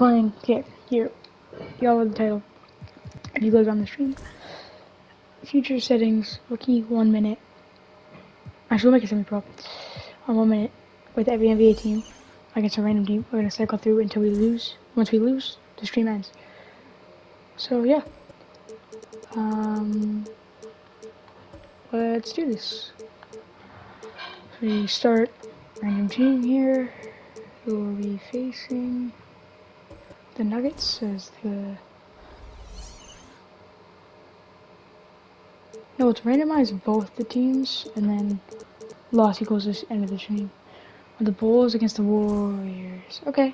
Playing here. Y'all have the title. If you guys on the stream. Future settings, rookie 1 minute. Actually, we'll make it semi-pro. On 1 minute with every NBA team against a random team. We're gonna cycle through until we lose. Once we lose, the stream ends. So yeah. Let's do this. We start random team here. Who are we facing? The Nuggets as the... No, let's randomize both the teams and then loss equals this end of the stream. The Bulls against the Warriors. Okay.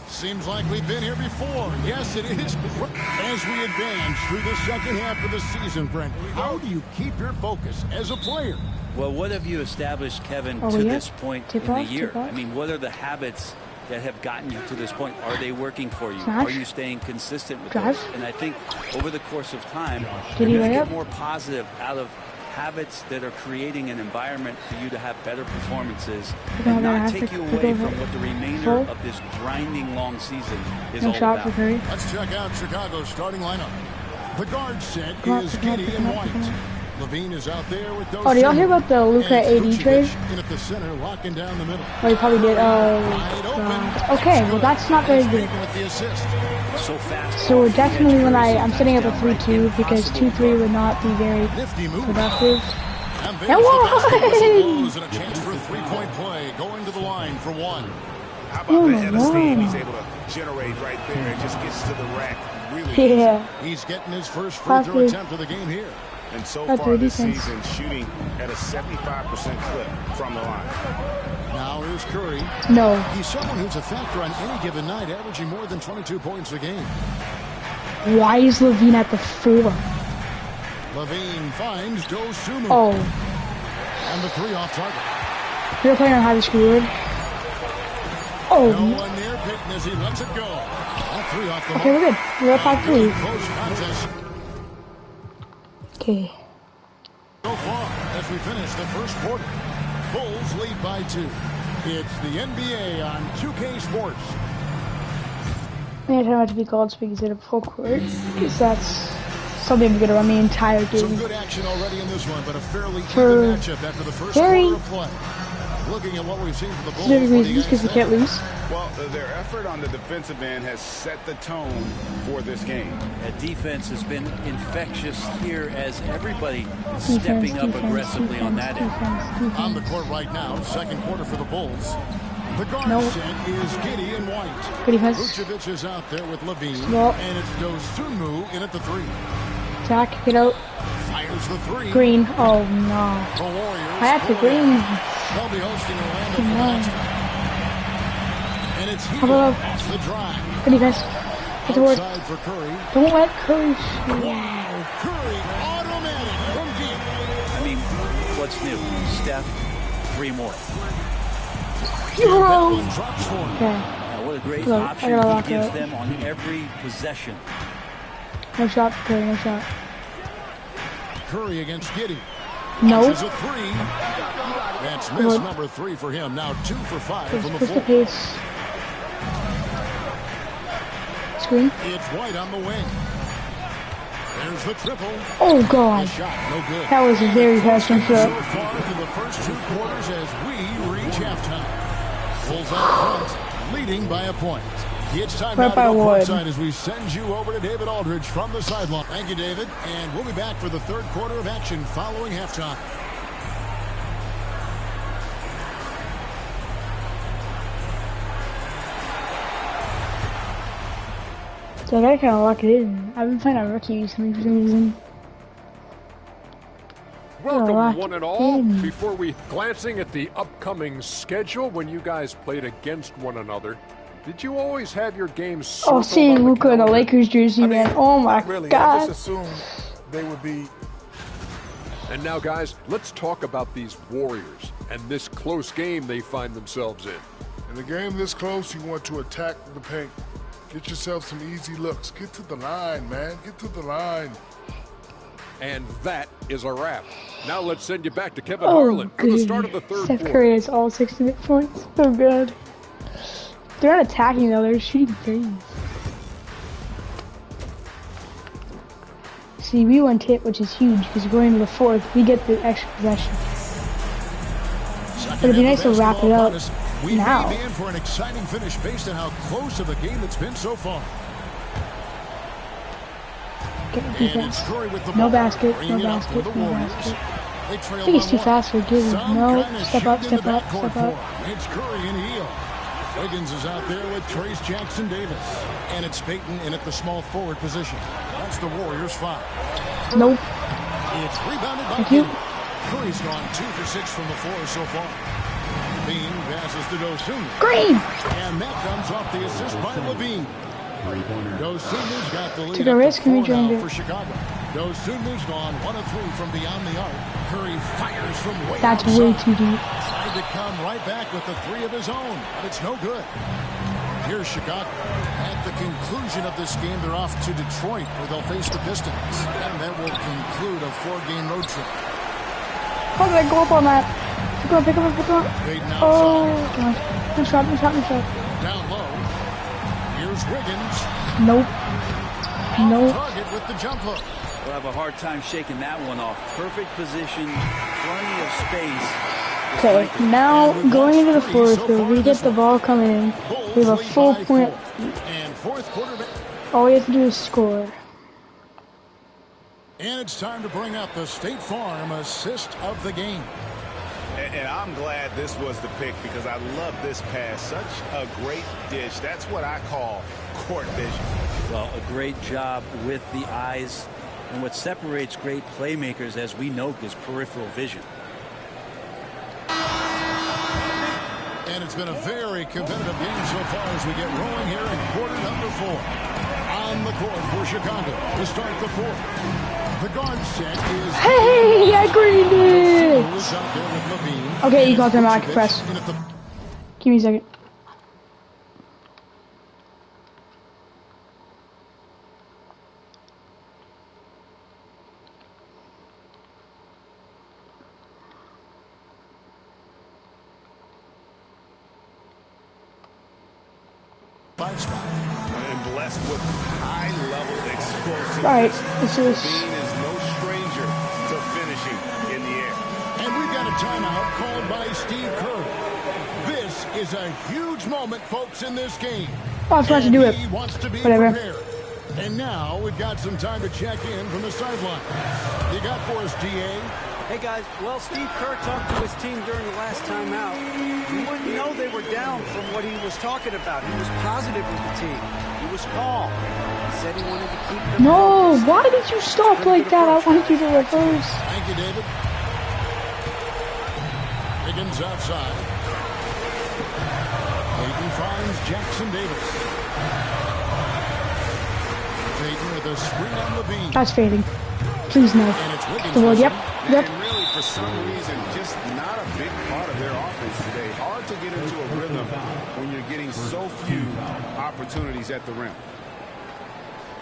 Seems like we've been here before. Yes, it is. As we advance through the second half of the season, Brent, how do you keep your focus as a player? Well, what have you established, Kevin, to this point in the year? I mean, what are the habits that have gotten you to this point? Are they working for you? Are you staying consistent with those? And I think over the course of time, you're going to get more positive out of habits that are creating an environment for you to have better performances and not take you away from what the remainder of this grinding long season is all about. Let's check out Chicago's starting lineup. The guard set is Giddey and White. Levine is out there with those. Oh, did y'all hear about the Luka AD trade? In at the center, locking down the middle. Oh, you probably did. Oh, okay. Well, that's not very good. So fast. So definitely when I'm setting up a 3-2 because 2-3 would not be very productive. And was! And a chance for a three-point play going to the line for one. How about the head of steam he's able to generate right there and just gets to the rack really easy. He's getting his first free throw attempt of the game here. And so far this season, shooting at a 75% clip from the line. Now here's Curry. No. He's someone who's a factor on any given night, averaging more than 22 points a game. Why is Levine at the 4? Levine finds Dosunmu. Oh. And the 3 off target. You're playing on high scored. Oh. No one near Payton as he lets it go. That 3 off the mark. Okay, we're good. We're up 5-3. Close contest. Okay. So far, as we finish the first quarter, Bulls lead by 2. It's the NBA on 2K Sports. I'm going to be called speaking instead of full court, because that's something I'm going to run the entire game. Some good action already in this one, but a fairly even matchup after the first quarter of play. Looking at what we've seen for the Bulls. There's reasons because we can't lose. Well, their effort on the defensive end has set the tone for this game. That defense has been infectious here as everybody is stepping up aggressively on that end. On the court right now, second quarter for the Bulls. The guard set is Giddey and White. Good defense. Vucevic is out there with Levine. And it's Dosunmu in at the 3. Jack, get out. Fires the 3. Green. Oh, no. The Warriors. I have to green. They'll be hosting Orlando for the next one. And it's here. That's the drive. Good defense. Get to work. Outside for Curry. Don't let Curry shoot. Wow. Curry automatic from deep. I mean, what's new? Steph, 3 more. Yo! Okay. Now, what a great option he gives them on every possession. No shot, Curry, no shot. Curry against Giddey. No. Is a 3. That's miss number 3 for him. Now 2 for 5 from the Push floor. the pace. Screen. It's White on the wing. There's the triple. Oh, God. The shot, no good. That was a very passing shot. So far through the first 2 quarters as we reach halftime. Bulls out front, leading by a point. It's time now to go courtside as we send you over to David Aldridge from the sideline. Thank you, David. And we'll be back for the third quarter of action following halftime. So I gotta kind of lock it in. I've been playing on rookie recently for some reason. Welcome, one and all. Before we glancing at the upcoming schedule, when you guys played against one another, did you always have your games? Oh, seeing Luka in a Lakers jersey, man! Oh my God! I just assumed they would be. And now, guys, let's talk about these Warriors and this close game they find themselves in. In a game this close, you want to attack the paint. Get yourself some easy looks. Get to the line, man. Get to the line. And that is a wrap. Now let's send you back to Kevin Harlan for the start of the third quarter. Steph Curry has all 60 points. So good. They're not attacking though, they're shooting threes. See, we won tip, which is huge, because going into the fourth, we get the extra possession. But it'd be nice to wrap it up we now. may be in for an exciting finish based on how close of a game it's been so far. Get defense. No basket, no basket, no basket. I think he's too fast for Giddy. No, step up, step up, step up. It's Curry and Hill. Wiggins is out there with Trace Jackson-Davis. And it's Payton in at the small forward position. That's the Warriors' foul. Nope. It's rebounded by Thank you. Curry's gone 2 for 6 from the floor so far. Bean passes to Dosunmu. Green! And that comes off the assist by Levine. Dosunmu's got the lead. Took a risk and rejoined it. For Chicago. Dosunmu's gone 1 of 3 from beyond the arc. Curry fires from way That's outside. way too deep. Tried to come right back with the 3 of his own, but it's no good. Here's Chicago. At the conclusion of this game, they're off to Detroit, where they'll face the Pistons. And that will conclude a 4-game road trip. How did I go up on that? Pick up, pick up, pick up. Oh, gosh. Good shot, good shot, good shot. Down low. Here's Wiggins. Nope. Nope. Target with the jump hook. We'll have a hard time shaking that one off. Perfect position, plenty of space. Okay, now going into the fourth, where we get the ball coming in, we have a full point. And fourth quarter. All we have to do is score. And it's time to bring up the State Farm assist of the game. And I'm glad this was the pick because I love this pass. Such a great dish. That's what I call court vision. Well, a great job with the eyes. And what separates great playmakers, as we know, is peripheral vision. And it's been a very competitive game so far as we get rolling here in quarter number 4. On the court for Chicago to start the fourth. The guard set is... Hey, I greened it! Okay, you got them out. I can press. Give me a second. And blessed with high-level explosiveness. Right, this is... Bean is no stranger to finishing in the air. And we've got a timeout called by Steve Kerr. This is a huge moment, folks, in this game. Oh, I was about to do it. He wants to be Whatever. prepared. And now we've got some time to check in from the sideline. You got for us, DA? Hey guys, well, Steve Kerr talked to his team during the last timeout. You wouldn't know they were down from what he was talking about. He was positive with the team. He was calm. He said he wanted to keep them No, focused. why did you stop like that? I wanted you to reverse. Thank you, David. Wiggins outside. Payton finds Jackson-Davis. Payton with a screen on the beam. That's fading. Please no. And it's Wiggins. The word, yep, yep. And really, for some reason, just not a big part of their offense today. Hard to get into a rhythm when you're getting so few opportunities at the rim.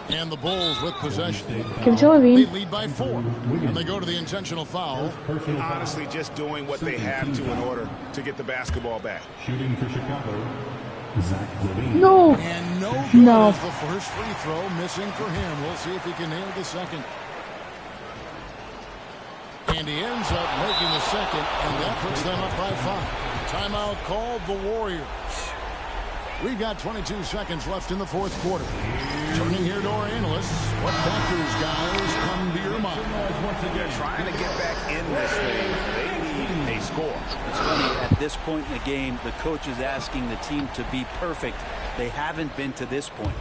And the Bulls with possession. Give it to They Levine. lead by 4. And they go to the intentional foul. Honestly, just doing what they have to in order to get the basketball back. Shooting for Chicago, Zach Levine. No. And no good No. as the first free throw missing for him. We'll see if he can nail the second. And he ends up making the second, and that puts them up by 5. Timeout called the Warriors. We've got 22 seconds left in the fourth quarter. Turning here to our analysts, what factors, guys, come to your mind? They're trying to get back in this thing. They need a score. It's funny, at this point in the game, the coach is asking the team to be perfect. They haven't been to this point.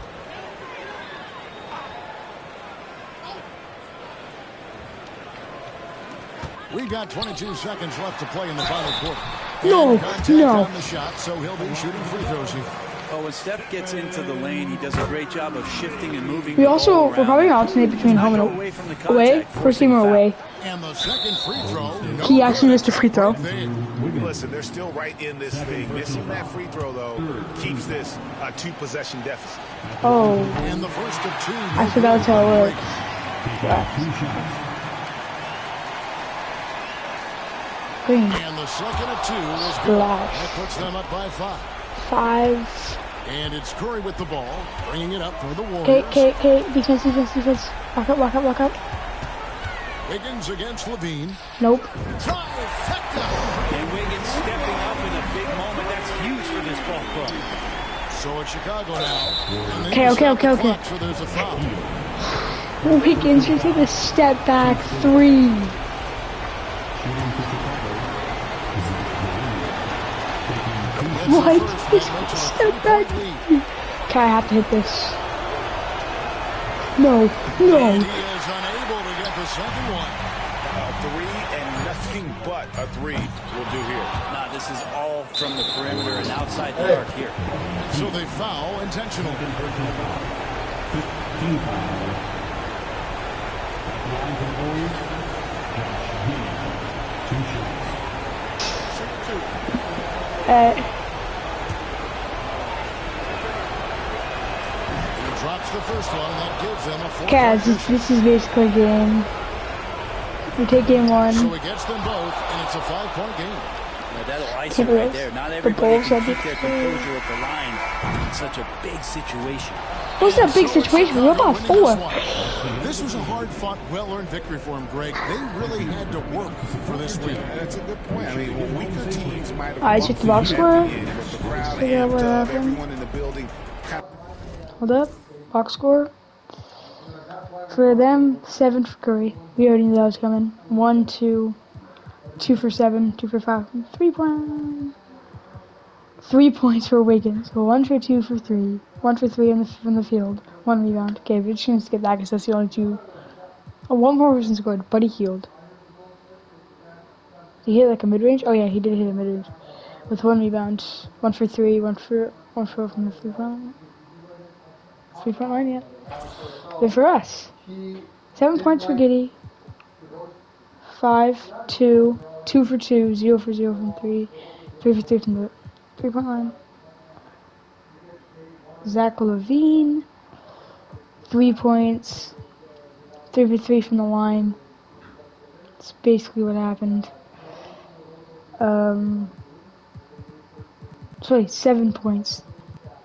We've got 22 seconds left to play in the final quarter. No, And contact no. on the shot, so he'll be shooting free throws here. Oh, when Steph gets into the lane, he does a great job of shifting and moving. We the also, ball we're around. probably going to alternate between Not home go and away from the away. contact, First team or forcing away. And the second free throw. No He actually good. missed a free throw. There. Listen, they're still right in this thing. Missing that free throw, though, keeps this a 2-possession deficit. Oh, And the first of 2. I forgot that's how it works. Green. And the second of 2 is good. Splash. That puts them up by 5. 5. And it's Curry with the ball, bringing it up for the Warriors. Okay, defense. Walk up. Wiggins against Levine. Nope. And Wiggins stepping up in a big moment. That's huge for this ball club. So it's Chicago now. Okay. So there's a foul. Wiggins just hit a step back 3. What? Step back. Okay, I have to hit this. No. And he is unable to get the second one. A 3 and nothing but a 3 will do here. Nah, this is all from the perimeter and outside the arc here. So they foul intentionally. 15 foul. Line for the Warriors. Josh Giddey. 2 shots. Drops the first one, that gives them a 4. Kaz, this is basically a game. We take game 1. So it gets them both, and it's a 5-point game. Now that'll ice it right there. Not everybody can keep their composure at the line in such a big situation. What's that big situation? We're about 4. This was a hard-fought, well-earned victory for him, Greg. They really had to work for this win. That's a good point. I mean, weaker teams might have Alright, check the box score. Figure out what happened. Everyone in the building. Hold up. Box score. For them, 7 for Curry. We already knew that was coming. 1, 2, 2 for 7, 2 for 5, 3 points. 3 points for Wiggins. 1 for 2 for 3. 1 for 3 from the field. 1 rebound. Okay, we're just gonna skip that because that's the only 2. Oh, one more person scored. Buddy Hield. Did he hit like a mid-range? Oh yeah, he did hit a mid-range. With 1 rebound. 1 for 3. 1 for from the 3-point. 3-point line, yeah. Good for us. 7 points for Giddey. 5, 2, 2 for 2, 0 for 0 from 3, 3 for 3 from the 3-point line. Zach Levine, 3 points, 3 for 3 from the line. That's basically what happened. Sorry, 7 points,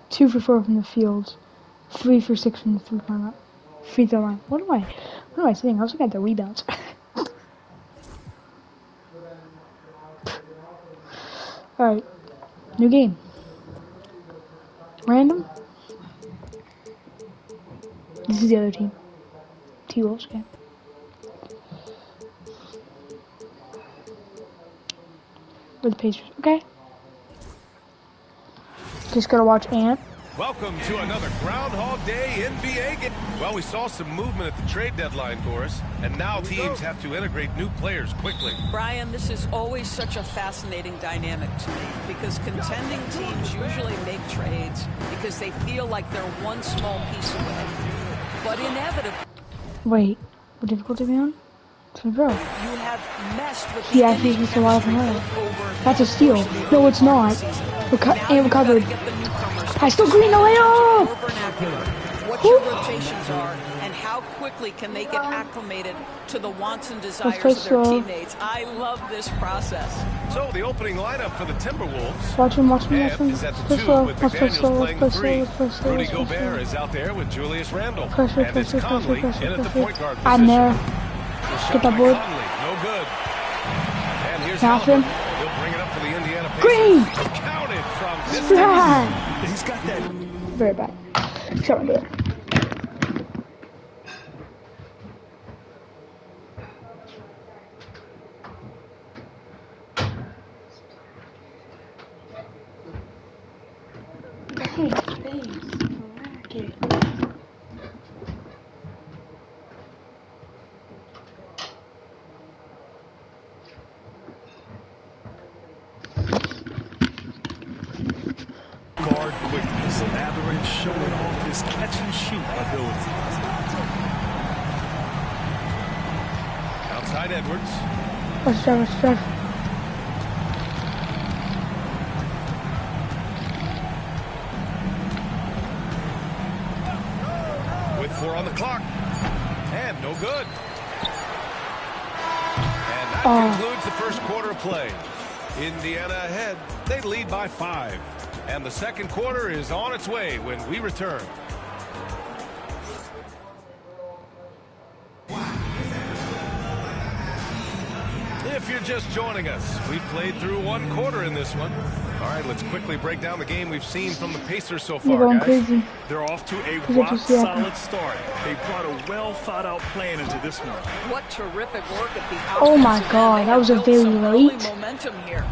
2 for 4 from the field, 3 for 6 from the 3-point line. Free throw line. What am I saying? I was looking at the rebounds. Alright. New game. Random. This is the other team. T-Wolves game. With the Pacers. Okay. Just gotta watch Ant. Welcome to another Groundhog Day NBA game. Well, we saw some movement at the trade deadline, Doris, and now teams have to integrate new players quickly. Brian, this is always such a fascinating dynamic to me because contending teams usually make trades because they feel like they're one small piece away. But inevitably... Wait, what difficulty are we on? Bro. You have messed with the actually just a lot of money. That's a steal. No, it's not. And recovered. I still green the layup! What your rotations are and how quickly can they get acclimated to the wants and desires of their teammates. I love this process. So the opening lineup for the Timberwolves. Watch him. Is at the 2 with McDaniels playing 3. Rudy Gobert is out there with Julius Randle. And it's Conley in at the point guard position. I'm there. Get that board. No good. And here's Nothing. He'll bring it up for the Indiana Pacers. Green! Counted from this distance. He's got that. Very bad. Shut my door. Guard quickness, Mathurin showing off his catch and shoot ability. Outside Edwards. What's that? With 4 on the clock. And no good. And that concludes the first quarter of play. Indiana ahead. They lead by 5. And the second quarter is on its way when we return. If you're just joining us, we've played through one quarter in this one. All right, let's quickly break down the game we've seen from the Pacers so far, guys. Crazy. They're off to a rock-solid start. They brought a well-thought-out plan into this one. What terrific work at the outside. Oh my God, that was a very late. Momentum here.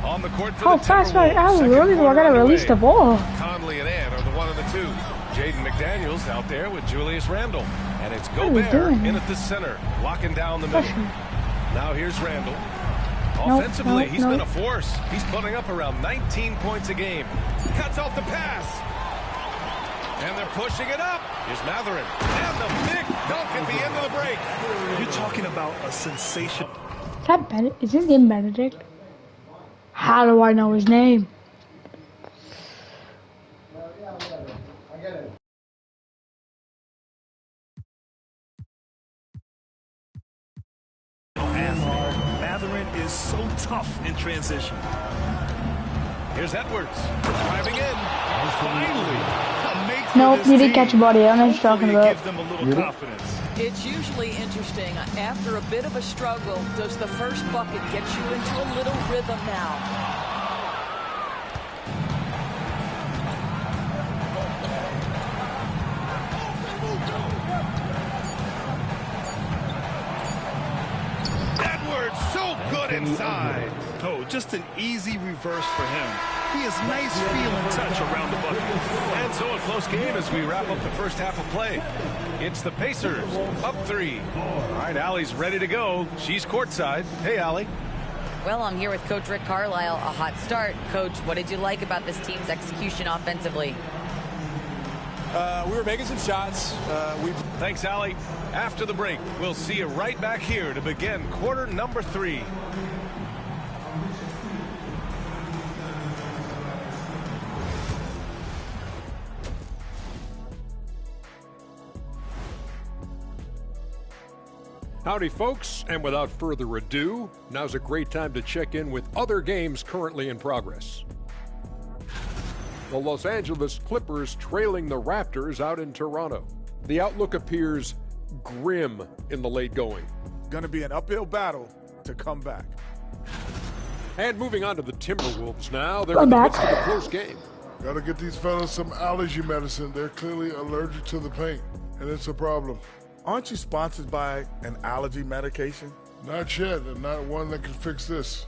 On the court for How the fast I Timberwolves. gotta release the ball. Conley and Ann are the 1 and the 2. Jaden McDaniels out there with Julius Randle. And it's Gobert in at the center, locking down the middle. Now here's Randle. Offensively, he's been a force. He's putting up around 19 points a game. Cuts off the pass. And they're pushing it up. Here's Mathurin. And the big dunk at the end of the break. You're talking about a sensation. Is that Benedict? Is his name Benedict? How do I know his name? Mathurin is so tough in transition. Here's Edwards driving in. Finally. Nope, he didn't catch a body. I don't know what you're talking about. Give them a little confidence. It's usually interesting. After a bit of a struggle, does the first bucket get you into a little rhythm now? So good inside. Oh, just an easy reverse for him. He has nice feel and touch around the bucket. And so a close game as we wrap up the first half of play. It's the Pacers up 3. All right, Allie's ready to go. She's courtside. Hey, Allie. Well, I'm here with Coach Rick Carlisle. A hot start. Coach, what did you like about this team's execution offensively? We were making some shots. Thanks, Allie. After the break, we'll see you right back here to begin quarter number 3. Howdy, folks, and without further ado, now's a great time to check in with other games currently in progress. The Los Angeles Clippers trailing the Raptors out in Toronto. The outlook appears grim in the late going. Gonna be an uphill battle to come back. And moving on to the Timberwolves now. They're in the midst of a close game. Gotta get these fellas some allergy medicine. They're clearly allergic to the paint, and it's a problem. Aren't you sponsored by an allergy medication? Not yet, and not one that can fix this.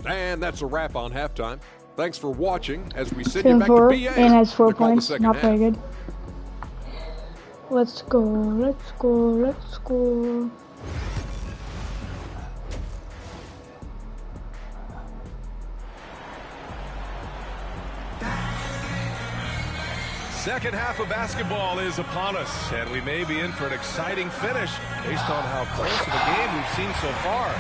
And that's a wrap on halftime. Thanks for watching as we send you back to BA. And has 4 points. Not very good. Let's go, let's go, let's go. Second half of basketball is upon us, and we may be in for an exciting finish based on how close of a game we've seen so far.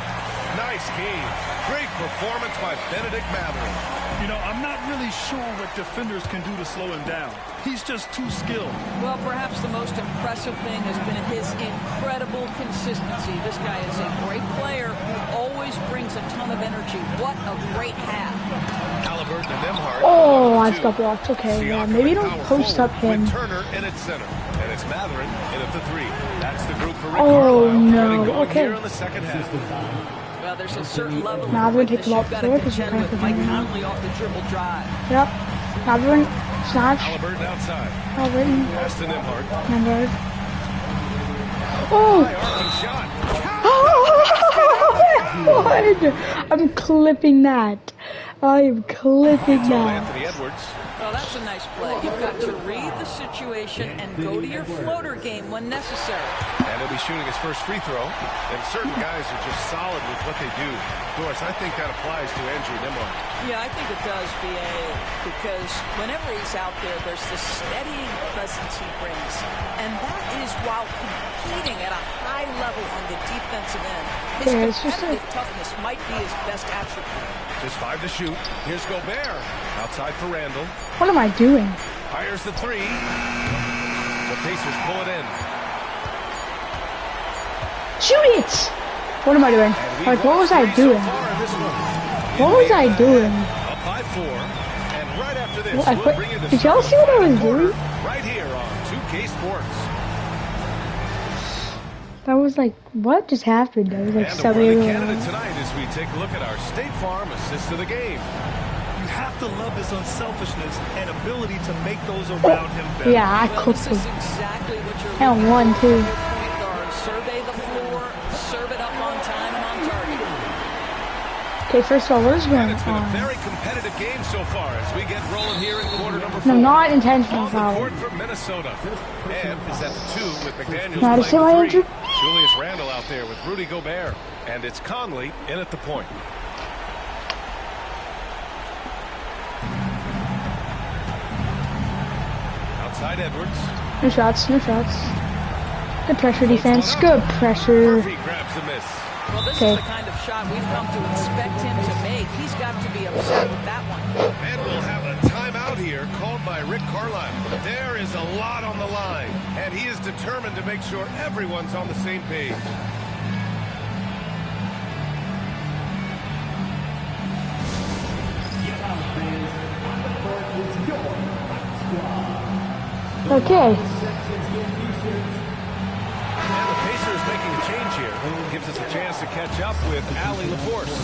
Nice game. Great performance by Benedict Mathurin. You know, I'm not really sure what defenders can do to slow him down. He's just too skilled. Well, perhaps the most impressive thing has been his incredible consistency. This guy is a great player who always brings a ton of energy. What a great half. Halliburton and Nembhard. Oh, I just got blocked. Okay, yeah, maybe don't post up him. Turner in its center, and it's Mathurin in at the 3. That's the group for Rick Oh, Carlisle. no. Okay. Here in the second half. Well, there's a certain level Mathurin of takes the ball quickness there you've got because to you're contend with. kind Mike of Conley off the dribble drive. Yep. Mathurin, snatch. Halliburton outside. Halliburton. Pass to Nembhard. Nembhard. Oh! Shot. Oh my God! I'm clipping that. I am clipping that. Anthony Edwards. Oh, that's a nice play. You've got to read the situation and go to your floater game when necessary. And he'll be shooting his first free throw. And certain guys are just solid with what they do. Doris, I think that applies to Andrew Nembhard. Yeah, I think it does, B.A., because whenever he's out there, there's this steadying presence he brings. And that is while competing at a high level on the defensive end. His competitive toughness might be his best attribute. Just 5 to shoot. Here's Gobert. Outside for Randle. What am I doing? Fires the 3. The Pacers pull it in. Shoot it! What am I doing? Like, what was I doing? What was I doing? Up by 4. And right after this, we'll bring you the did y'all see what I was doing? Right here on 2K Sports. That was like, what just happened? That was like and something. The candidate tonight as we take a look at our State Farm assist of the game. You have to love his unselfishness and ability to make those around him better. Yeah, I cooked him. Exactly what you're and one too. Survey the floor, serve it up on time and on target. Okay, first of all, what is going on? It's been a very competitive game so far as we get rolling here in quarter number 4. No, not intentional foul. On the court for Minnesota. And is at the 2 with McDaniels Not playing the 3. injured. Julius Randle out there with Rudy Gobert. And it's Conley in at the point. Outside Edwards. No shots, no shots. Good pressure defense, good pressure. Murphy grabs the miss. Well, this is the kind of shot we've come to expect him to make. He's got to be upset with that one. And we'll have a timeout here called by Rick Carlisle. There is a lot on the line, and he is determined to make sure everyone's on the same page. Okay. And the Pacers making a change here. Gives us a chance to catch up with Allie LaForce.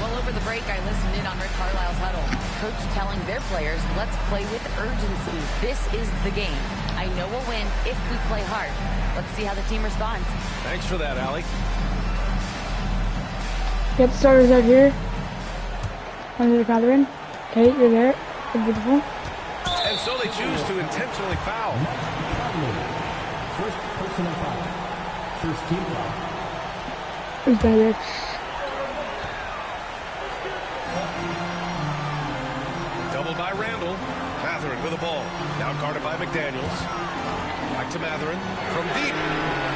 Well, over the break, I listened in on Rick Carlisle's huddle. Coach telling their players, let's play with urgency. This is the game. I know we'll win if we play hard. Let's see how the team responds. Thanks for that, Allie. Get the starters out here. Under the Catherine. Okay, you're there. Beautiful. And so they choose to intentionally foul. First personal foul. First team foul. Who's better? Doubled by Randall. Mathurin with the ball. Now guarded by McDaniels. Back to Mathurin. From deep.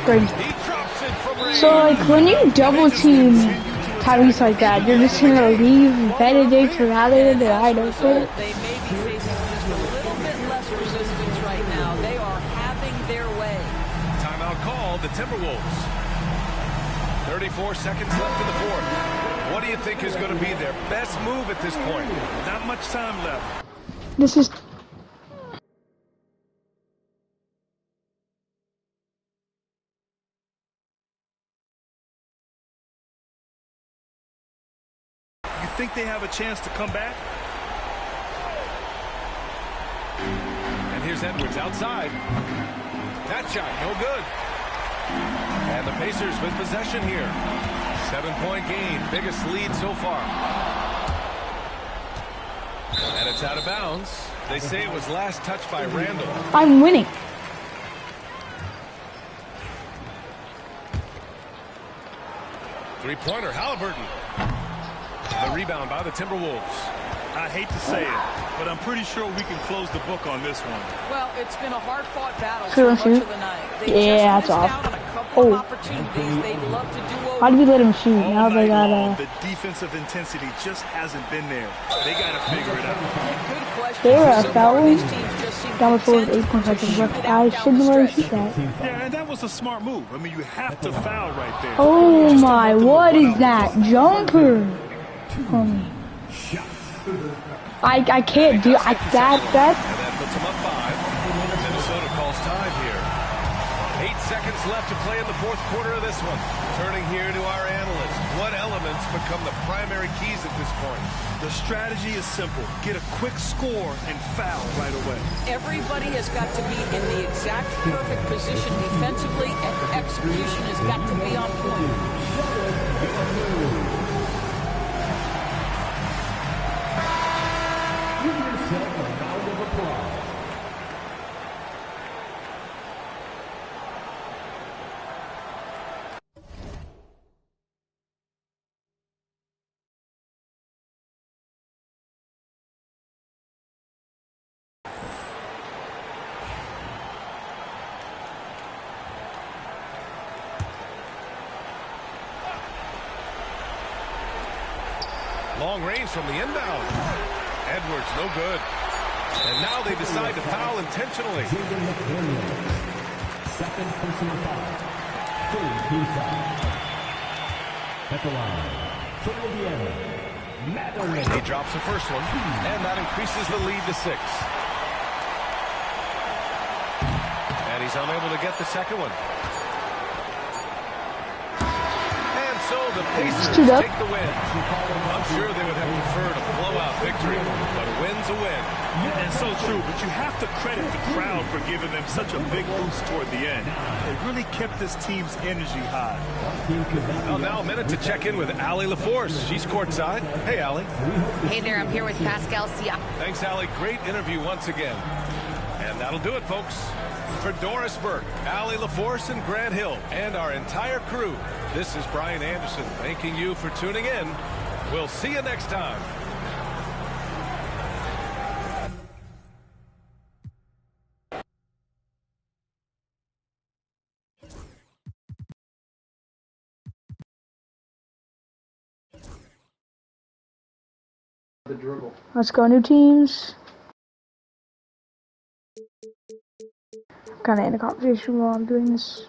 Great. He drops it from range. So, like, when you double team Tyrese like that, you're just gonna leave Benedict rather than I don't think. They may be facing just a little bit less resistance right now. They are having their way. Timeout called the Timberwolves. 34 seconds left in the fourth. What do you think is going to be their best move at this point? Not much time left. This is... You think they have a chance to come back? And here's Edwards outside. That shot, no good. And the Pacers with possession here. 7-point game, biggest lead so far. And it's out of bounds. They say it was last touched by Randall. I'm winning. Three-pointer, Halliburton. The rebound by the Timberwolves. I hate to say it, but I'm pretty sure we can close the book on this one. Well, it's been a hard-fought battle for much of the night. Yeah, that's off. Oh. How did we let him shoot? Now they got the defensive intensity just hasn't been there. They got to figure it out. They were a foul. That was for 8 points. I shouldn't let him shoot that. Yeah, and that was a smart move. I mean, you have to foul right there. Oh my, what is that jumper? I can't do that. And that puts them up 5. Minnesota calls time here. 8 seconds left to play in the fourth quarter of this one. Turning here to our analyst. What elements become the primary keys at this point? The strategy is simple. Get a quick score and foul right away. Everybody has got to be in the exact perfect position defensively, and execution has got to be on point. Long range from the inbound. Edwards, no good. And now they decide to foul intentionally. Second personal foul. Third team foul. At the line, for Indiana, He drops the first one, and that increases the lead to 6. And he's unable to get the second one. And so the Pacers take the win. I'm sure they would have preferred a blowout victory, but a win's a win. And so true, but you have to credit the crowd for giving them such a big boost toward the end. It really kept this team's energy high. Well, now a minute to check in with Allie LaForce. She's courtside. Hey, Allie. Hey there, I'm here with Pascal Siakam. Thanks, Allie. Great interview once again. And that'll do it, folks. For Doris Burke, Allie LaForce, and Grant Hill, and our entire crew, this is Brian Anderson thanking you for tuning in. We'll see you next time. Let's go, new teams. I'm kind of in a conversation while I'm doing this.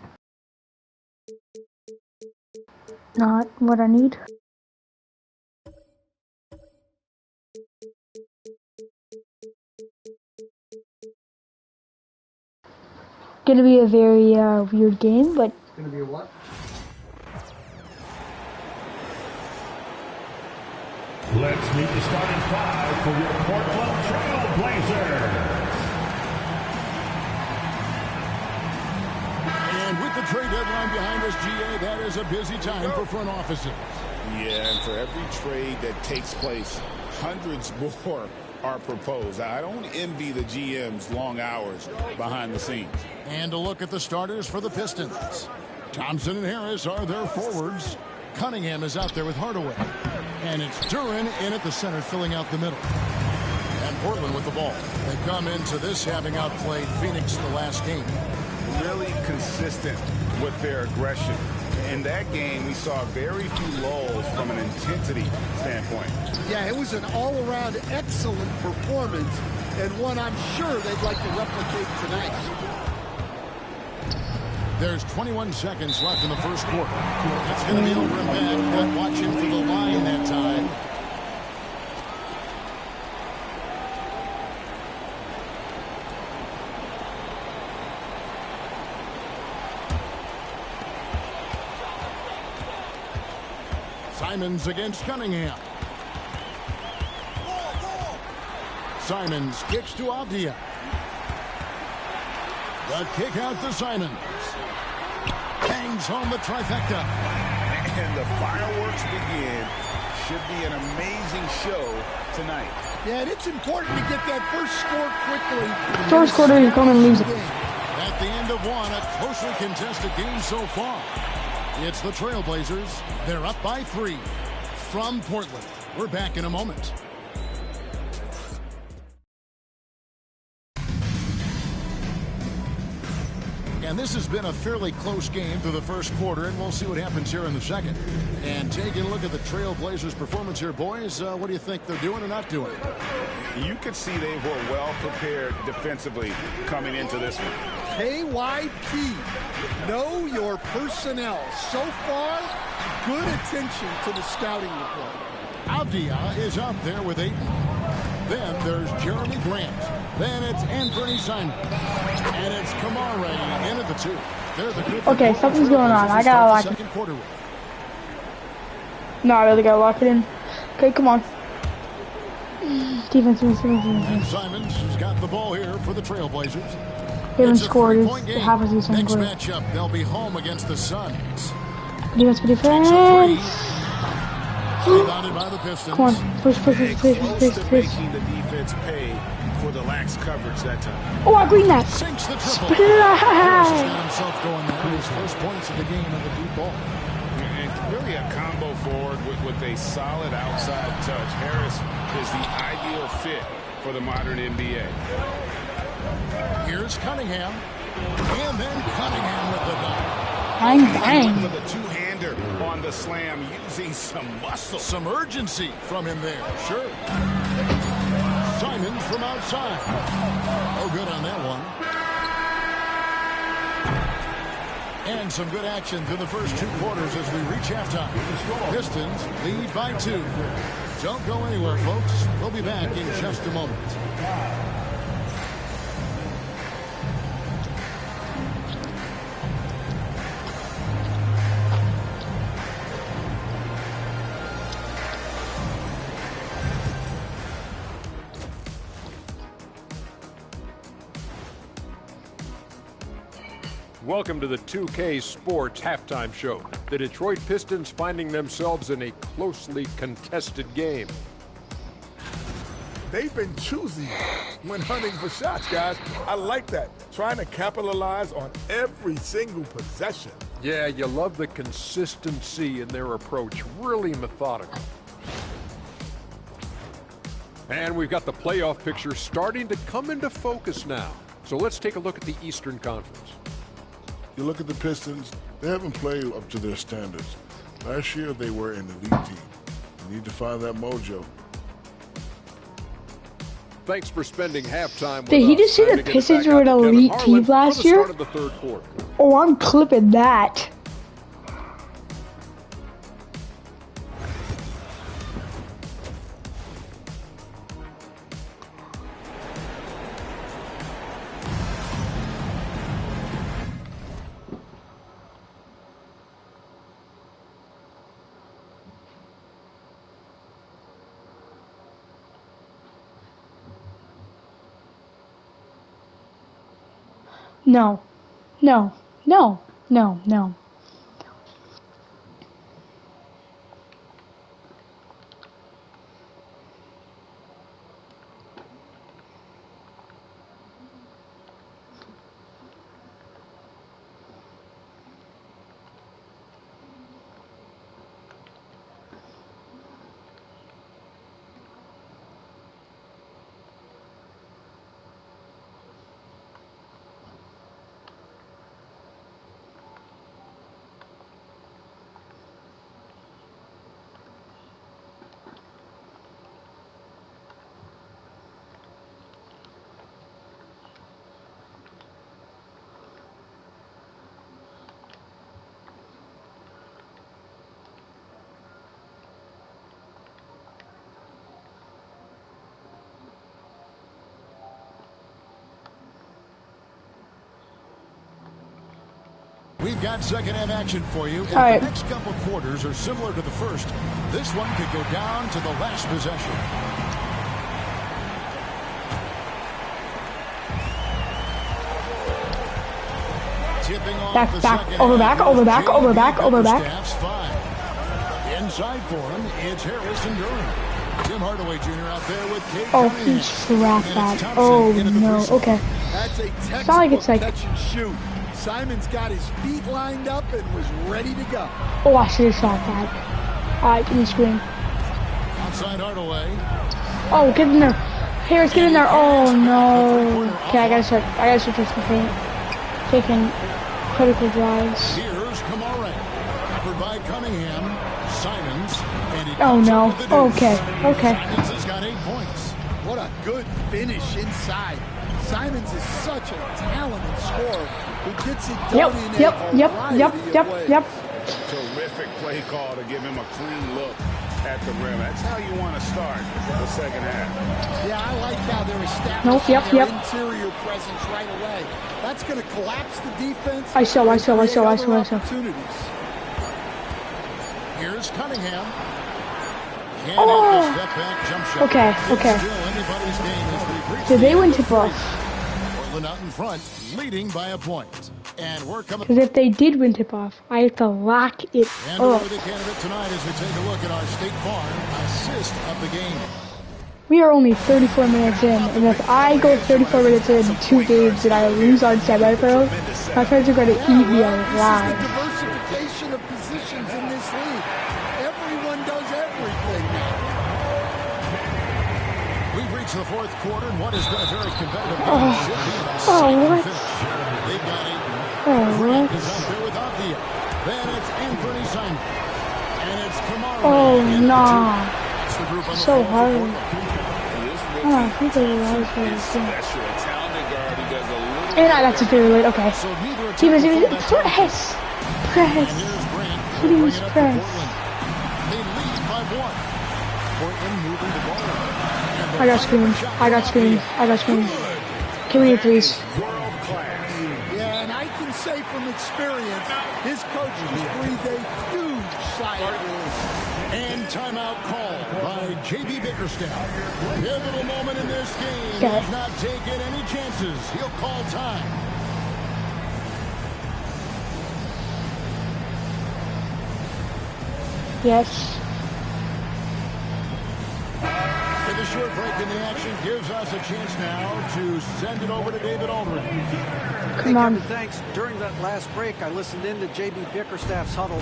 Not what I need. Gonna be a very weird game, but. Gonna be a what? Let's meet the starting 5 for your Portland Trail Blazers. And with the trade deadline behind us, GA, that is a busy time for front offices. Yeah, and for every trade that takes place, hundreds more are proposed. I don't envy the GM's long hours behind the scenes. And a look at the starters for the Pistons. Thompson and Harris are their forwards. Cunningham is out there with Hardaway. And it's Duren in at the center, filling out the middle. And Portland with the ball. They come into this having outplayed Phoenix the last game. Really consistent with their aggression. In that game, we saw very few lulls from an intensity standpoint. Yeah, it was an all-around excellent performance, and one I'm sure they'd like to replicate tonight. There's 21 seconds left in the first quarter. It's going to be over and back, but watching for the line that time. Simons against Cunningham. Simons kicks to Avdia. The kick out to Simons. Hangs home the trifecta. And the fireworks begin. Should be an amazing show tonight. Yeah, and it's important to get that first score quickly. First quarter, you come and lose it. At the end of one, a closely contested game so far. It's the Trailblazers. They're up by 3 from Portland. We're back in a moment. And this has been a fairly close game through the first quarter, and we'll see what happens here in the second. And taking a look at the Trailblazers' performance here, boys, what do you think they're doing or not doing? You could see they were well prepared defensively coming into this one. KYP, know your personnel. So far, good attention to the scouting report. Avdia is out there with 8. Then there's Jeremy Grant. Then it's Anthony Simons. And it's Kamare in at the 2. They're the good. Okay, something's going on. I gotta lock it. No, I really gotta lock it in. Okay, come on. Defense. And Simons has got the ball here for the Trailblazers. They haven't scored. It's half a season. Next matchup, they'll be home against the Suns. Defense. Rebounded by the Pistons. Come on, push. Making the defense pay for the lax coverage that time. Oh, I green that. Sinks the triple. Harris has got himself going there. His first points of the game on the deep ball. And really a combo forward with a solid outside touch. Harris is the ideal fit for the modern NBA. Here's Cunningham. And then Cunningham with the dunk. Bang. With a two-hander on the slam, using some muscle. Some urgency from him there, sure. Simons from outside. Oh, good on that one. And some good action through the first 2 quarters as we reach halftime. Pistons lead by 2. Don't go anywhere, folks. We'll be back in just a moment. Welcome to the 2K Sports Halftime Show. The Detroit Pistons finding themselves in a closely contested game. They've been choosy when hunting for shots, guys. I like that. Trying to capitalize on every single possession. Yeah, you love the consistency in their approach. Really methodical. And we've got the playoff picture starting to come into focus now. So let's take a look at the Eastern Conference. You look at the Pistons, they haven't played up to their standards. Last year, they were an elite team. You need to find that mojo. Thanks for spending halftime with us. Did he just say the Pistons were an elite team last year? Oh, I'm clipping that. No, no, no, no, no. We've got second half action for you. If the next couple quarters are similar to the first, this one could go down to the last possession. Tipping off back, the back, second over, back, over, back, over, back, over, back. Inside for him, it's Harrison Durham. Tim Hardaway Jr. out there with Cade Oh, he trapped that. Oh, no. Okay. That's a it's not like it's like... catch and shoot. Simon's got his feet lined up and was ready to go. Oh, I should have shot that. Alright, give me a screen. Outside Hardaway. Oh, get in there. Harris, get in there. Oh, no. Okay, I gotta start taking paint. Taking critical drives. Here's Kamara. Covered by Cunningham. Simons. And oh, no. Okay. Okay. Simons has got 8 points. What a good finish inside. Simons is such a talented scorer who gets it done Yep. Terrific play call to give him a clean look at the rim. That's how you want to start the second half. Yeah, I like how they're establishing their interior presence right away. That's going to collapse the defense. I saw. Here's Cunningham. Oh. Okay. Did they win tip-off? Portland out in front, leading by a point. And we're coming. Because if they did win tip-off, I have to lock it and up. over the candidate tonight as we take a look at our State Farm assist of the game. We are only 34 minutes in, and if I go 34 minutes in 2 games and I lose on semi-pro, my friends are going to eat me alive. This is the diversification of positions in this league. Everyone does everything now. We've reached the fourth quarter in what has been a very competitive game. What? They've got it. What? Is out there with Avdia. Then it's Anthony Simon. And it's Kamara. Oh, nah. That's the group on the so hard. This rookie, I think they realize is special. A talented guard who does a little And I got superior late. Okay. Team is press. Press. Please press. They lead by 1. Portland moving the ball. I got screens. I got screens. I got screens. Can we get threes? Yeah, and I can say from experience, his coach has breathed a huge sigh of relief. And timeout called by J.B. Bickerstaff. Pivotal moment in this game. Okay. He's not taking any chances. He'll call time. Yes. And the short break in the action gives us a chance now to send it over to David Aldridge. Come on. Kevin, thanks. During that last break, I listened in to J.B. Bickerstaff's huddle.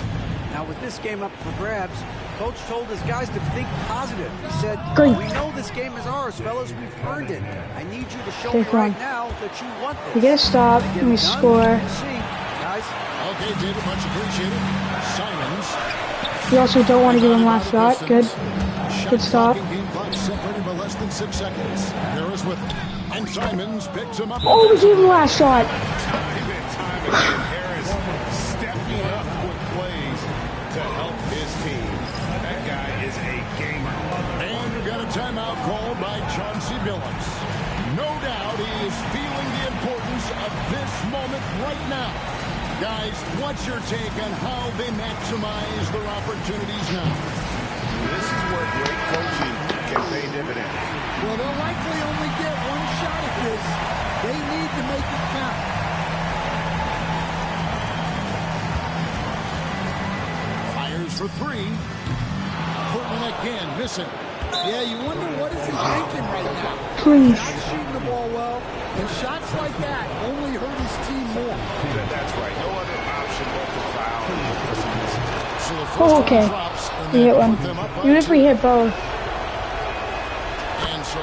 Now, with this game up for grabs, Coach told his guys to think positive. He said, we know this game is ours, fellas. We've earned it. I need you to show me right now that you want this. We get a stop, and we score. See, guys. Okay, David, much appreciated. Simons. We also don't want to give him last shot. Good. Good stop. Game clock separated by less than 6 seconds. Harris with it. And Simons picks him up. Oh, we gave him last shot. Time again, Harris stepping up with plays to help his team. That guy is a gamer. And we've got a timeout called by Chauncey Billups. No doubt he is feeling the importance of this moment right now. Guys, what's your take on how they maximize their opportunities now? This is where great coaching can pay dividends. Well, they'll likely only get one shot at this. They need to make it count. Fires for 3. Portland again, missing. Yeah, you wonder what is he thinking right now. Please. Not shooting the ball well, and shots like that only hurt his team more. That's right. No other option but to foul. Oh, okay. We hit one. Even if we hit both,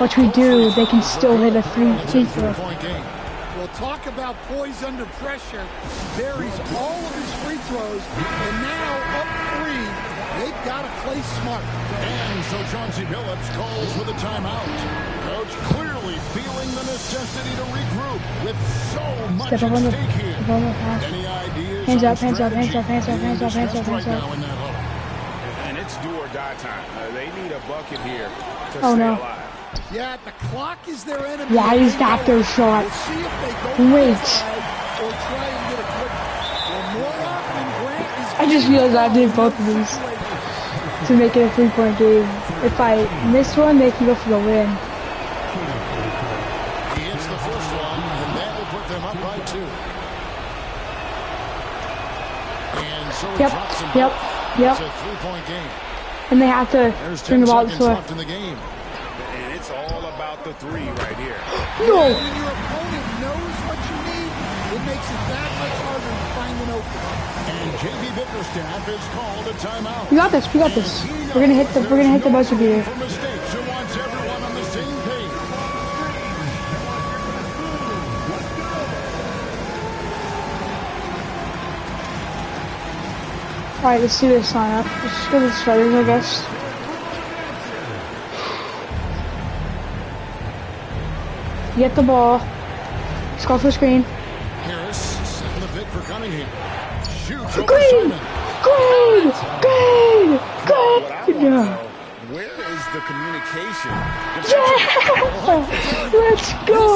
which we do, they can still hit a free throw. Well, talk about poise under pressure. Buries all of his free throws, and now up 3. They've got to play smart. And so Chauncey Billups calls for the timeout. Coach clearly feeling the necessity to regroup with so much at stake here. Any ideas? Hands up, hands up, hands up, hands up, hands up, hands up, hands up. And it's do or die time. They need a bucket here to stay alive. Yeah, the clock is their enemy. Why is that their shot? We'll see if they go Wait. or try and get a quick. Well, more often, Grant is I just realized I did both of these to make it a 3-point game. If I miss one, they can go for the win. He hits the first one, and that will put them up by 2. And so he drops them both. It's a 3-point game. And they have to bring the ball to left in the game. And it's all about the 3 right here. No. When your opponent knows what you need, it makes it that much harder to find an opening. And J.B. Bickerstaff is called a timeout. We got this. We got this. We're gonna hit the buzzer beater. For mistakes, who wants everyone on the same page? All right, let's do this lineup. Let's go to the starters, I guess. Get the ball. Let's go for a screen. Harris setting the pick for Cunningham. Shoots over Green! Green! Green! Green! Where is the communication? Yeah! Let's go!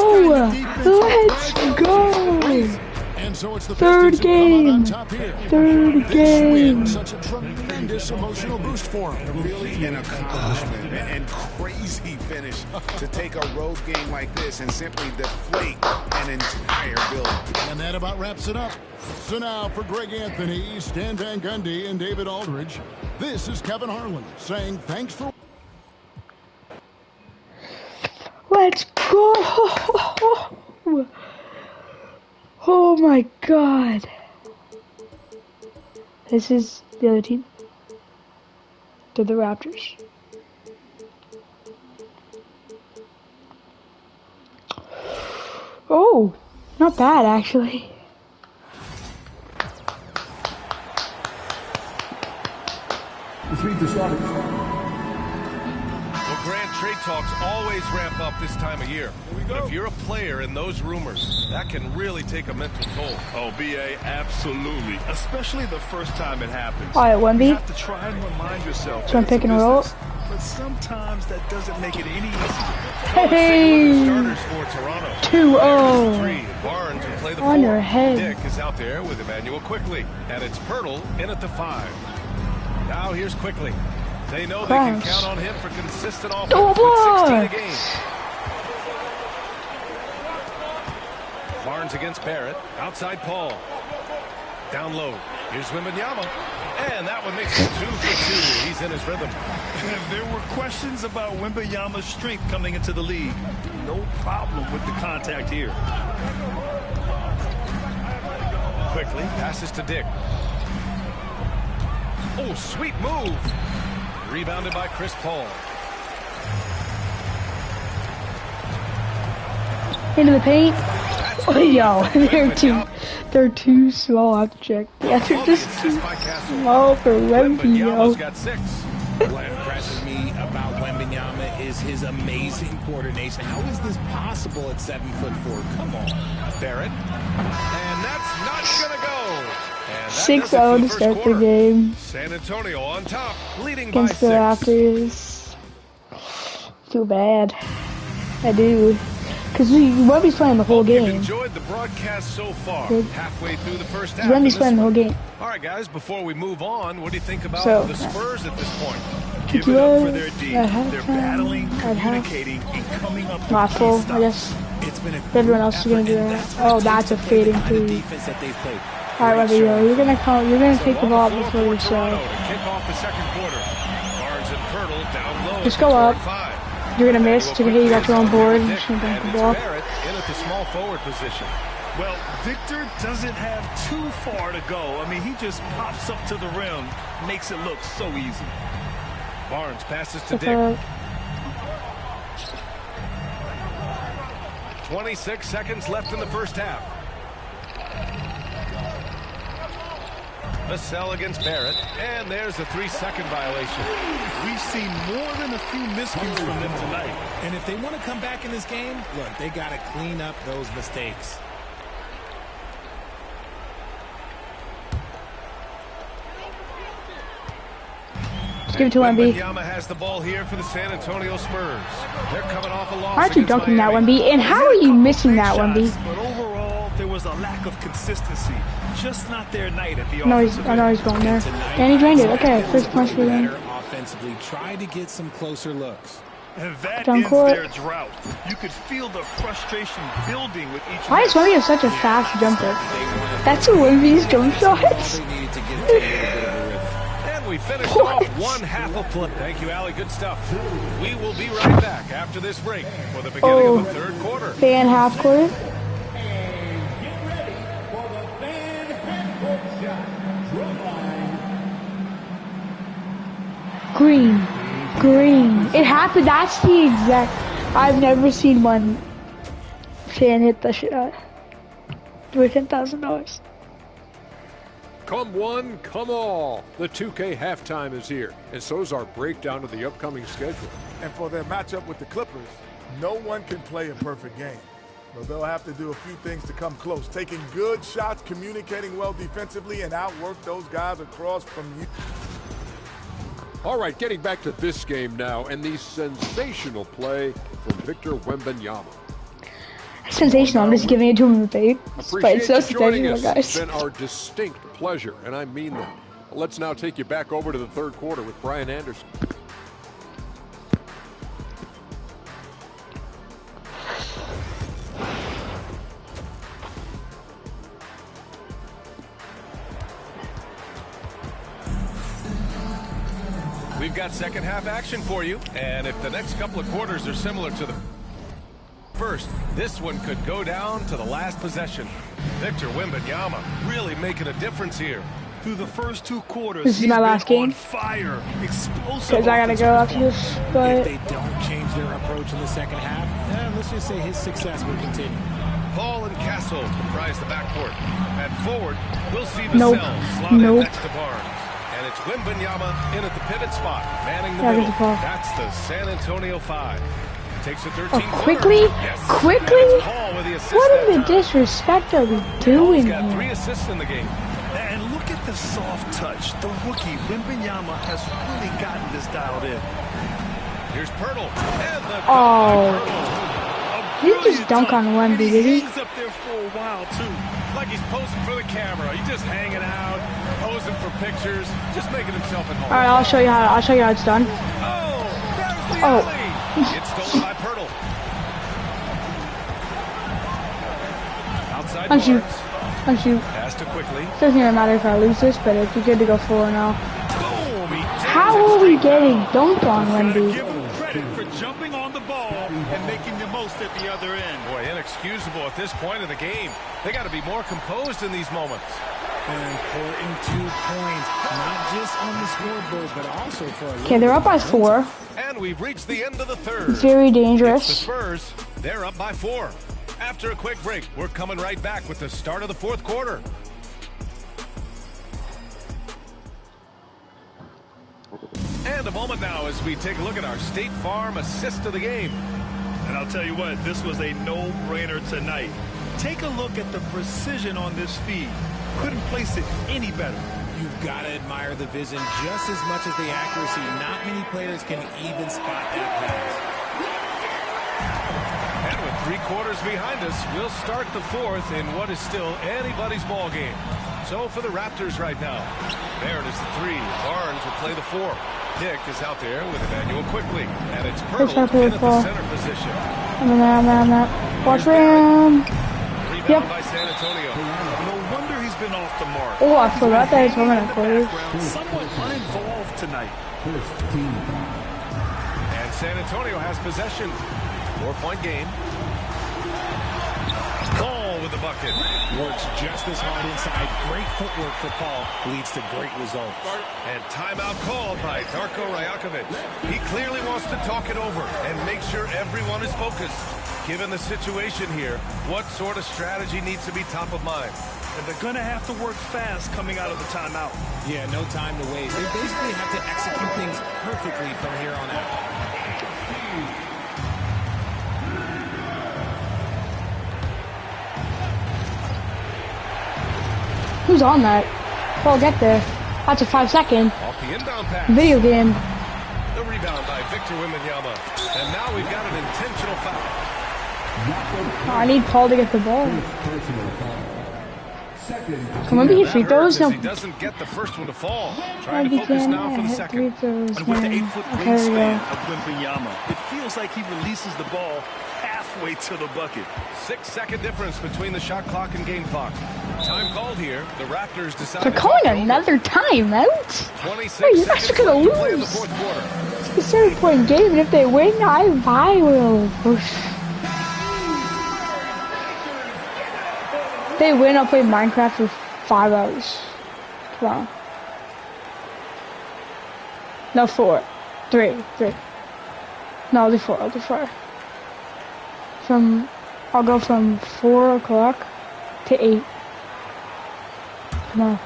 Let's go! And so it's the third game. Third game. Such a tremendous emotional boost for him. Really an accomplishment and crazy finish to take a road game like this and simply deflate an entire building. And that about wraps it up. So now for Greg Anthony, Stan Van Gundy, and David Aldridge, this is Kevin Harlan saying thanks for... Let's go! Oh my god. This is the other team. They're the Raptors. Oh, not bad actually. Let's meet the starters. Well, Grant, understand trade talks always ramp up this time of year. But if you're a player in those rumors, that can really take a mental toll. Oh, B.A., absolutely. Especially the first time it happens. All right, Wemby. You have to try and remind yourself. So I'm picking a roll. But sometimes that doesn't make it any easier. Hey! Starters for Toronto. 2-0. Barnes will play the On 4. your head. Dick is out there with Emmanuel Quickly. And it's Pirtle in at the 5. Now here's Quickly. They know they can count on him for consistent offense with 16 a game. Barnes against Barrett. Outside Paul. Down low. Here's Wembanyama. And that one makes it 2 for 2. He's in his rhythm. There were questions about Wembanyama's strength coming into the league. No problem with the contact here. Quickly passes to Dick. Oh, sweet move. Rebounded by Chris Paul. Into the paint. Oh, yo, they're too slow. I have to check. Yeah, they're just too slow for Wemby, yo. Got 6. What impresses me about Wembanyama is his amazing coordination. How is this possible at 7'4"? Come on. Barrett. And that's not gonna go. 6-0 to start the game. San Antonio on top, leading against by 6. The Raptors. Too bad. I do. Because Wemby's playing the whole game. Enjoyed the broadcast so far. Halfway through the first half. Wemby's playing the whole game. All right, guys. Before we move on, what do you think about the Spurs at this point? Give it up for their D. They're battling, communicating, and coming up. Not full, I guess. Everyone else is gonna do that. Oh, that's a fading three. All right, Wemby, yo, you're gonna take the ball before you show. Just go up. You're gonna miss to hit you got your own board. And just gonna dunk the ball. In at the small forward position. Well, Victor doesn't have too far to go. I mean, he just pops up to the rim, makes it look so easy. Barnes passes to Dick. 26 seconds left in the first half. Vassell against Barrett, and there's a 3-second violation. We've seen more than a few miscues from them tonight. And if they want to come back in this game, look, they got to clean up those mistakes. Just give it to Wemby. Wembanyama has the ball here for the San Antonio Spurs. They're coming off a loss. Why aren't you dunking that, Wemby? And how are you missing that, Wemby? But overall, there was a lack of consistency. Just not their night at the I know he's going there. And he drained it. Okay, first punch for them. Offensively, try to get some closer looks. And that is their drought. You could feel the frustration building with each. Why is Wemby such a fast jumper? That's Wemby's jump shots. And we finished off one half of play. Thank you, Allie. Good stuff. We will be right back after this break for the beginning of the third quarter. Fan half quarter. Green. It happened. That's the exact. I've never seen one fan hit the shot with $10,000. Come one, come all. The 2K halftime is here, and so is our breakdown of the upcoming schedule. And for their matchup with the Clippers, no one can play a perfect game. So they'll have to do a few things to come close. Taking good shots, communicating well defensively, and outwork those guys across from you. All right, getting back to this game now, and the sensational play from Victor Wembanyama. Sensational. I'm just giving it to him in the paint. Appreciate so you joining us. guys. It's been our distinct pleasure, and I mean that. Let's now take you back over to the third quarter with Brian Anderson. We've got second half action for you, and if the next couple of quarters are similar to the first, this one could go down to the last possession. Victor Wembanyama really making a difference here. Through the first 2 quarters, this is my last game. Fire, explosive. Because I gotta go after this, but if they don't change their approach in the second half, let's just say his success will continue. Paul and Castle comprise the backcourt. At forward, we'll see Vassell slot in next to Barnes. And it's Wembanyama in at the pivot spot, manning the middle. That's the San Antonio 5. Takes a 13 quickly? Yes. Quickly? What in the disrespect are we doing He's got here? 3 assists in the game. And look at the soft touch. The rookie, Wembanyama, has really gotten this dialed in. Here's Pirtle. And the Did he just dunk on Wemby, did he? He's up there for a while, too. Like he's posing for the camera. He's just hanging out, posing for pictures, just making himself at home. Alright, I'll show you how it's done. Oh, there's the alley. It's stolen by Pirtle. Outside Unshoot. Pass to Quickly. Doesn't even matter if I lose this, but it'd be good to go 4-0. How are we getting dunked on, Wemby? Give him credit for jumping on the ball and making the most at the other end. Boy, inexcusable at this point of the game. They got to be more composed in these moments. An important 2 points, not just on the scoreboard, but also for a Okay, they're up by 4. And we've reached the end of the third. Very dangerous. It's the Spurs. They're up by 4. After a quick break, we're coming right back with the start of the fourth quarter. And a moment now as we take a look at our State Farm assist of the game. And I'll tell you what, this was a no-brainer tonight. Take a look at the precision on this feed. Couldn't place it any better. You've got to admire the vision just as much as the accuracy. Not many players can even spot that pass. And with 3 quarters behind us, we'll start the fourth in what is still anybody's ball game. So for the Raptors right now, Barrett is the 3. Barnes will play the 4. Dick is out there with Emmanuel Quickly, and it's Pirtle in at the center position. I'm not. Watch him. Rebound by San Antonio. No wonder he's been off the mark. Oh, I forgot that he's women at quarters. Somewhat uninvolved tonight. And San Antonio has possession. 4-point game. Paul with the bucket. Works just as hard inside. Great footwork for Paul. Leads to great results. And timeout called by Darko Rajakovic. He clearly wants to talk it over and make sure everyone is focused. Given the situation here, what sort of strategy needs to be top of mind? And they're going to have to work fast coming out of the timeout. Yeah, no time to waste. They basically have to execute things perfectly from here on out. Who's on that? Paul, get there. That's a 5-second Off the inbound pass. video game. The rebound by Victor Wembanyama. And now we've got an intentional foul. I need Paul to get the ball. Can we get free throws? No. He doesn't get the first one to fall. Trying to focus now for the second. And with the 8-foot wingspan of Wembanyama, it feels like he releases the ball halfway to the bucket. 6-second difference between the shot clock and game clock. Time called here. The Raptors decide. They're calling another timeout. 26 hey, you guys are gonna lose. Play in the fourth quarter. It's a 7-point game, and if they win, I will. If they win, I'll play Minecraft for 5 hours tomorrow. No, 4. 3. No, I'll do 4. I'll go from 4 o'clock to 8 tomorrow.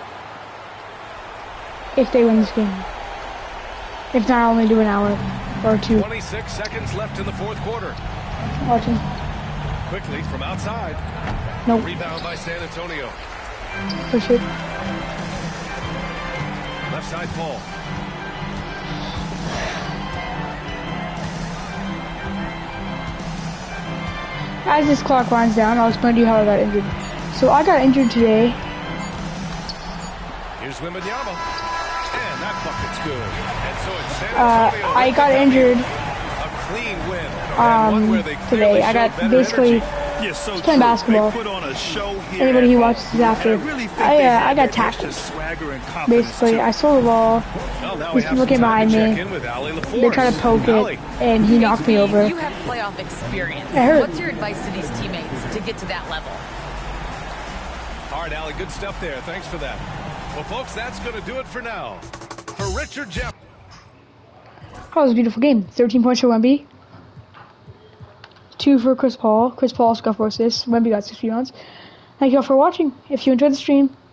If they win this game. If not, I'll only do an hour or 2. 26 seconds left in the fourth quarter. Watching. Quickly from outside. Nope. Rebound by San Antonio. Push it. Left side Paul. As this clock winds down, I'll explain to you how I got injured. So I got injured today. Here's Wembanyama. And that bucket's good. And so it's San Antonio. I got injured. A clean win. Today. I got basically playing basketball. Anybody who watches this after, I got tackled. Basically, I stole the ball. These people came behind me. They tried to poke it, and he knocked me over. You have playoff experience. What's your advice to these teammates to get to that level? All right, Allie, good stuff there. Thanks for that. Well, folks, that's going to do it for now. For Richard Jeff. Oh, it was a beautiful game. 13 points for Wemby. 2 for Chris Paul. Chris Paul also got 4 assists. Wemby got 6 rebounds. Thank you all for watching. If you enjoyed the stream,